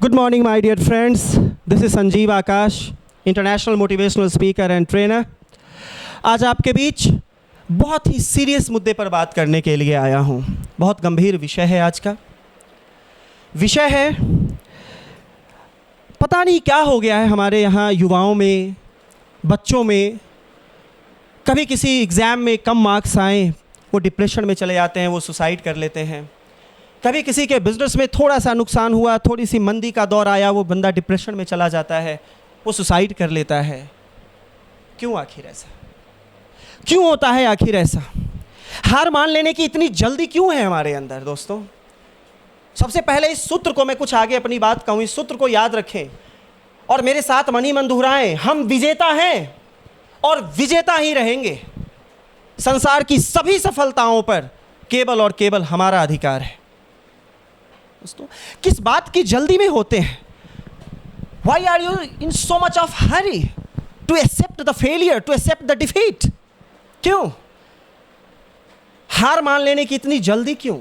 Good morning, my dear friends. This is Sanjeev Akash, international motivational speaker and trainer. आज आपके बीच बहुत ही serious मुद्दे पर बात करने के लिए आया हूँ। बहुत गंभीर विषय है आज का। विषय है, पता नहीं क्या हो गया है हमारे यहाँ युवाओं में, बच्चों में। कभी किसी एग्ज़ाम में कम मार्क्स आए, वो डिप्रेशन में चले जाते हैं, वो सुसाइड कर लेते हैं। कभी किसी के बिज़नेस में थोड़ा सा नुकसान हुआ, थोड़ी सी मंदी का दौर आया, वो बंदा डिप्रेशन में चला जाता है, वो सुसाइड कर लेता है। क्यों आखिर ऐसा? क्यों होता है आखिर ऐसा? हार मान लेने की इतनी जल्दी क्यों है हमारे अंदर दोस्तों? सबसे पहले इस सूत्र को, मैं कुछ आगे अपनी बात कहूँ, इस सूत्र को याद रखें और मेरे साथ मनी मन दोहराएं। हम विजेता हैं और विजेता ही रहेंगे। संसार की सभी सफलताओं पर केवल और केवल हमारा अधिकार है। दोस्तों, किस बात की जल्दी में होते हैं? Why are you in so much of hurry to accept the failure, to accept the defeat? क्यों? हार मान लेने की इतनी जल्दी क्यों?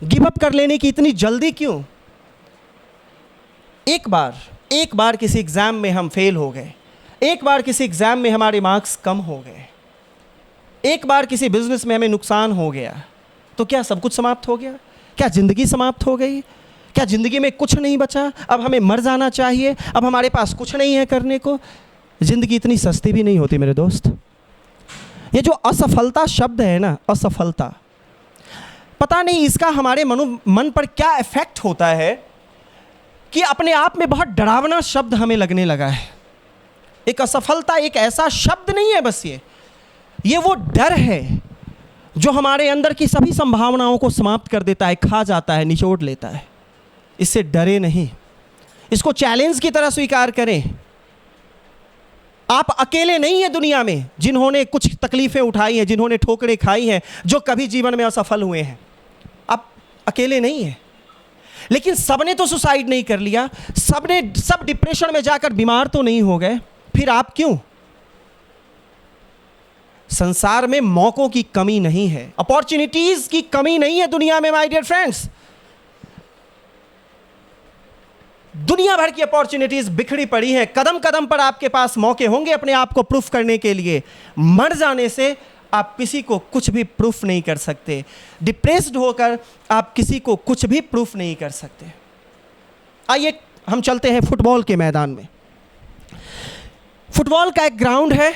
गिव अप कर लेने की इतनी जल्दी क्यों? एक बार किसी एग्जाम में हम फेल हो गए, एक बार किसी एग्जाम में हमारे मार्क्स कम हो गए, एक बार किसी बिजनेस में हमें नुकसान हो गया, तो क्या सब कुछ समाप्त हो गया? क्या ज़िंदगी समाप्त हो गई? क्या ज़िंदगी में कुछ नहीं बचा? अब हमें मर जाना चाहिए? अब हमारे पास कुछ नहीं है करने को? ज़िंदगी इतनी सस्ती भी नहीं होती मेरे दोस्त। ये जो असफलता शब्द है ना, असफलता, पता नहीं इसका हमारे मन पर क्या इफेक्ट होता है कि अपने आप में बहुत डरावना शब्द हमें लगने लगा है। एक असफलता एक ऐसा शब्द नहीं है, बस ये वो डर है जो हमारे अंदर की सभी संभावनाओं को समाप्त कर देता है, खा जाता है, निचोड़ लेता है। इससे डरे नहीं, इसको चैलेंज की तरह स्वीकार करें। आप अकेले नहीं हैं दुनिया में जिन्होंने कुछ तकलीफ़ें उठाई हैं, जिन्होंने ठोकरें खाई हैं, जो कभी जीवन में असफल हुए हैं। आप अकेले नहीं हैं। लेकिन सबने तो सुसाइड नहीं कर लिया, सब डिप्रेशन में जाकर बीमार तो नहीं हो गए। फिर आप क्यों? संसार में मौकों की कमी नहीं है, अपॉर्चुनिटीज की कमी नहीं है दुनिया में माय डियर फ्रेंड्स। दुनिया भर की अपॉर्चुनिटीज बिखरी पड़ी हैं। कदम कदम पर आपके पास मौके होंगे अपने आप को प्रूफ करने के लिए। मर जाने से आप किसी को कुछ भी प्रूफ नहीं कर सकते। डिप्रेस्ड होकर आप किसी को कुछ भी प्रूफ नहीं कर सकते। आइए हम चलते हैं फुटबॉल के मैदान में। फुटबॉल का एक ग्राउंड है,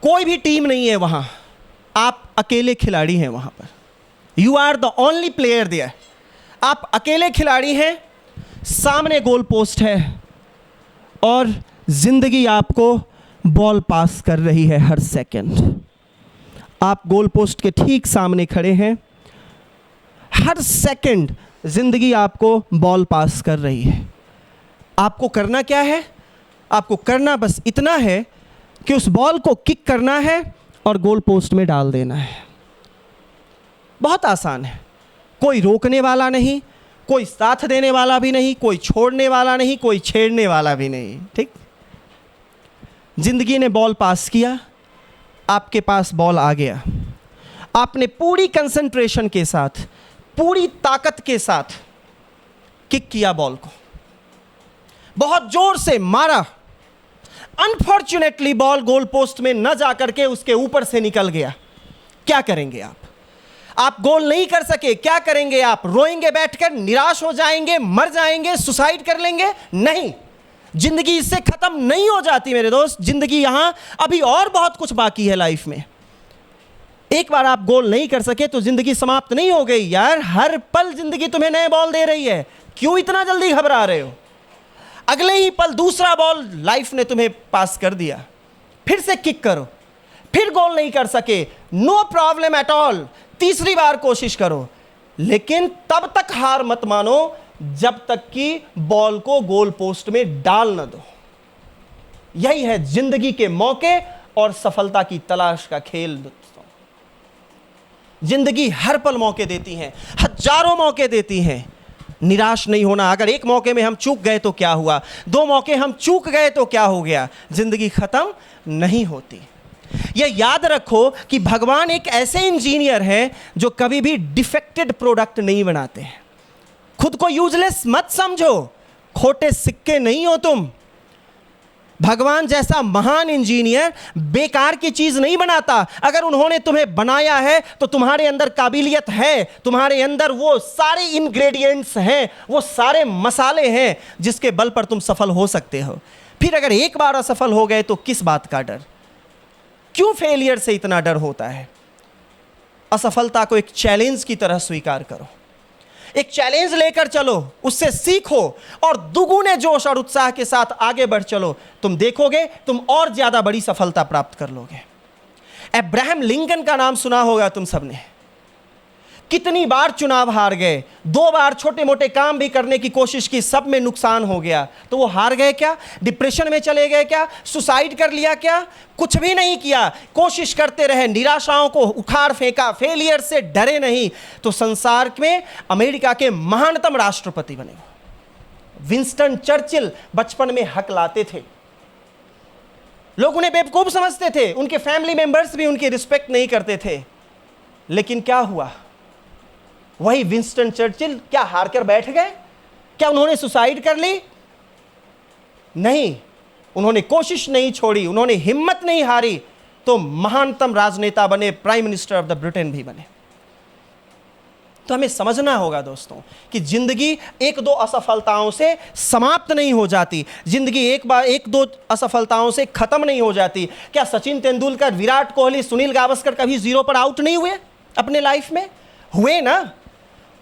कोई भी टीम नहीं है वहाँ, आप अकेले खिलाड़ी हैं वहाँ पर। You are the only player there. आप अकेले खिलाड़ी हैं, सामने गोल पोस्ट है और ज़िंदगी आपको बॉल पास कर रही है हर सेकंड। आप गोल पोस्ट के ठीक सामने खड़े हैं, हर सेकंड ज़िंदगी आपको बॉल पास कर रही है। आपको करना क्या है? आपको करना बस इतना है कि उस बॉल को किक करना है और गोल पोस्ट में डाल देना है। बहुत आसान है। कोई रोकने वाला नहीं, कोई साथ देने वाला भी नहीं, कोई छोड़ने वाला नहीं, कोई छेड़ने वाला भी नहीं। ठीक? जिंदगी ने बॉल पास किया, आपके पास बॉल आ गया। आपने पूरी कंसंट्रेशन के साथ, पूरी ताकत के साथ किक किया बॉल को, बहुत जोर से मारा। अनफॉर्चुनेटली बॉल गोल पोस्ट में न जाकर के उसके ऊपर से निकल गया। क्या करेंगे आप? आप गोल नहीं कर सके, क्या करेंगे आप? रोएंगे बैठकर, निराश हो जाएंगे, मर जाएंगे, सुसाइड कर लेंगे? नहीं, जिंदगी इससे खत्म नहीं हो जाती मेरे दोस्त। जिंदगी यहां अभी और बहुत कुछ बाकी है लाइफ में। एक बार आप गोल नहीं कर सके तो जिंदगी समाप्त नहीं हो गई यार। हर पल जिंदगी तुम्हें नए बॉल दे रही है। क्यों इतना जल्दी घबरा रहे हो? अगले ही पल दूसरा बॉल लाइफ ने तुम्हें पास कर दिया, फिर से किक करो। फिर गोल नहीं कर सके, नो प्रॉब्लम एट ऑल, तीसरी बार कोशिश करो। लेकिन तब तक हार मत मानो जब तक कि बॉल को गोल पोस्ट में डाल न दो। यही है जिंदगी के मौके और सफलता की तलाश का खेल दोस्तों। जिंदगी हर पल मौके देती है, हजारों मौके देती है। निराश नहीं होना। अगर एक मौके में हम चूक गए तो क्या हुआ? दो मौके हम चूक गए तो क्या हो गया? जिंदगी खत्म नहीं होती। यह याद रखो कि भगवान एक ऐसे इंजीनियर हैं जो कभी भी डिफेक्टेड प्रोडक्ट नहीं बनाते हैं। खुद को यूजलेस मत समझो, खोटे सिक्के नहीं हो तुम। भगवान जैसा महान इंजीनियर बेकार की चीज नहीं बनाता। अगर उन्होंने तुम्हें बनाया है तो तुम्हारे अंदर काबिलियत है, तुम्हारे अंदर वो सारे इंग्रेडिएंट्स हैं, वो सारे मसाले हैं जिसके बल पर तुम सफल हो सकते हो। फिर अगर एक बार असफल हो गए तो किस बात का डर? क्यों फेलियर से इतना डर होता है? असफलता को एक चैलेंज की तरह स्वीकार करो, एक चैलेंज लेकर चलो, उससे सीखो और दुगुने जोश और उत्साह के साथ आगे बढ़ चलो। तुम देखोगे तुम और ज्यादा बड़ी सफलता प्राप्त कर लोगे। अब्राहम लिंकन का नाम सुना होगा तुम सबने। कितनी बार चुनाव हार गए, 2 बार छोटे मोटे काम भी करने की कोशिश की, सब में नुकसान हो गया। तो वो हार गए क्या? डिप्रेशन में चले गए क्या? सुसाइड कर लिया क्या? कुछ भी नहीं किया, कोशिश करते रहे, निराशाओं को उखाड़ फेंका, फेलियर से डरे नहीं, तो संसार में अमेरिका के महानतम राष्ट्रपति बने। विंस्टन चर्चिल बचपन में हकलाते थे, लोग उन्हें बेवकूफ समझते थे, उनके फैमिली मेंबर्स भी उनकी रिस्पेक्ट नहीं करते थे। लेकिन क्या हुआ? वही विंस्टन चर्चिल क्या हार कर बैठ गए? क्या उन्होंने सुसाइड कर ली? नहीं, उन्होंने कोशिश नहीं छोड़ी, उन्होंने हिम्मत नहीं हारी, तो महानतम राजनेता बने, prime minister of the Britain भी बने। तो हमें समझना होगा दोस्तों कि जिंदगी 1-2 असफलताओं से समाप्त नहीं हो जाती, जिंदगी 1-2 असफलताओं से खत्म नहीं हो जाती। क्या सचिन तेंदुलकर, विराट कोहली, सुनील गावस्कर कभी 0 पर आउट नहीं हुए अपने लाइफ में? हुए ना,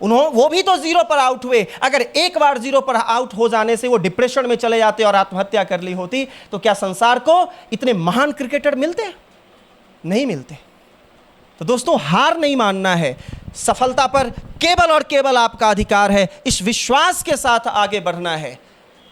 वो भी तो 0 पर आउट हुए। अगर एक बार 0 पर आउट हो जाने से वो डिप्रेशन में चले जाते और आत्महत्या कर ली होती, तो क्या संसार को इतने महान क्रिकेटर मिलते? नहीं मिलते। तो दोस्तों, हार नहीं मानना है, सफलता पर केवल और केवल आपका अधिकार है, इस विश्वास के साथ आगे बढ़ना है।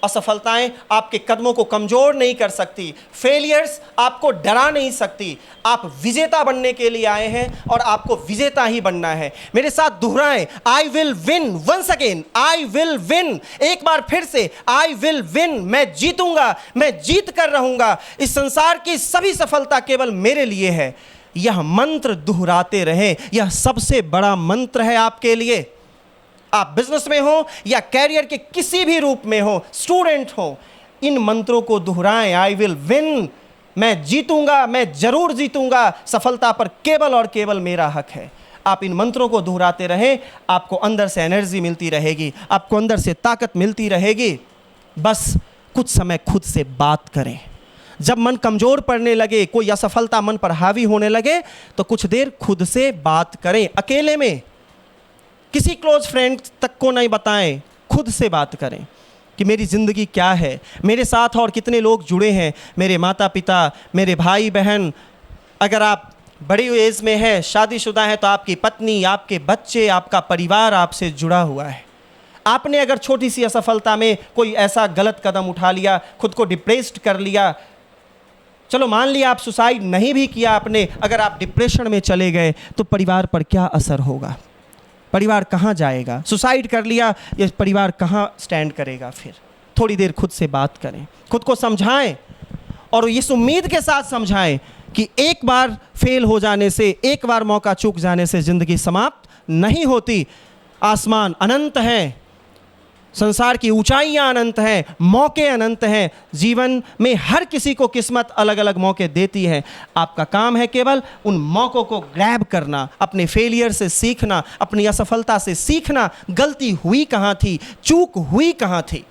असफलताएं आपके कदमों को कमजोर नहीं कर सकती, फेलियर्स आपको डरा नहीं सकती। आप विजेता बनने के लिए आए हैं और आपको विजेता ही बनना है। मेरे साथ दोहराएं, I will win, once again, I will win. एक बार फिर से, आई विल विन। मैं जीतूंगा, मैं जीत कर रहूंगा। इस संसार की सभी सफलता केवल मेरे लिए है। यह मंत्र दोहराते रहें, यह सबसे बड़ा मंत्र है आपके लिए। आप बिजनेस में हो या कैरियर के किसी भी रूप में हो, स्टूडेंट हो, इन मंत्रों को दोहराएं। आई विल विन, मैं जीतूंगा, मैं जरूर जीतूंगा, सफलता पर केवल और केवल मेरा हक है। आप इन मंत्रों को दोहराते रहें, आपको अंदर से एनर्जी मिलती रहेगी, आपको अंदर से ताकत मिलती रहेगी। बस कुछ समय खुद से बात करें। जब मन कमजोर पड़ने लगे, कोई असफलता मन पर हावी होने लगे, तो कुछ देर खुद से बात करें, अकेले में, किसी क्लोज फ्रेंड तक को नहीं बताएं, खुद से बात करें कि मेरी ज़िंदगी क्या है, मेरे साथ और कितने लोग जुड़े हैं, मेरे माता पिता, मेरे भाई बहन। अगर आप बड़ी एज में हैं, शादीशुदा हैं, तो आपकी पत्नी, आपके बच्चे, आपका परिवार आपसे जुड़ा हुआ है। आपने अगर छोटी सी असफलता में कोई ऐसा गलत कदम उठा लिया, खुद को डिप्रेस्ड कर लिया, चलो मान लिया आप सुसाइड नहीं भी किया आपने, अगर आप डिप्रेशन में चले गए तो परिवार पर क्या असर होगा? परिवार कहाँ जाएगा? सुसाइड कर लिया, ये परिवार कहाँ स्टैंड करेगा? फिर थोड़ी देर खुद से बात करें, खुद को समझाएं और इस उम्मीद के साथ समझाएं कि एक बार फेल हो जाने से, एक बार मौका चूक जाने से ज़िंदगी समाप्त नहीं होती। आसमान अनंत हैं, संसार की ऊंचाइयां अनंत हैं, मौके अनंत हैं। जीवन में हर किसी को किस्मत अलग अलग मौके देती है। आपका काम है केवल उन मौक़ों को ग्रैब करना, अपने फेलियर से सीखना, अपनी असफलता से सीखना। गलती हुई कहाँ थी, चूक हुई कहाँ थी,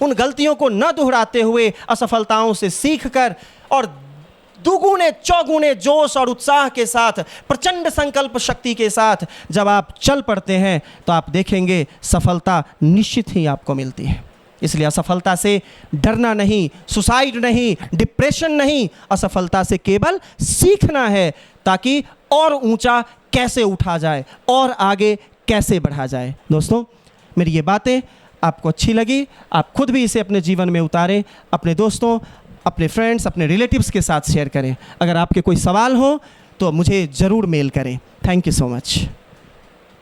उन गलतियों को न दोहराते हुए असफलताओं से सीखकर और दुगुने चौगुने जोश और उत्साह के साथ, प्रचंड संकल्प शक्ति के साथ जब आप चल पड़ते हैं तो आप देखेंगे सफलता निश्चित ही आपको मिलती है। इसलिए असफलता से डरना नहीं, सुसाइड नहीं, डिप्रेशन नहीं, असफलता से केवल सीखना है ताकि और ऊंचा कैसे उठा जाए और आगे कैसे बढ़ा जाए। दोस्तों, मेरी ये बातें आपको अच्छी लगी, आप खुद भी इसे अपने जीवन में उतारें, अपने दोस्तों, अपने फ्रेंड्स, अपने रिलेटिव्स के साथ शेयर करें। अगर आपके कोई सवाल हो तो मुझे ज़रूर मेल करें। Thank you so much.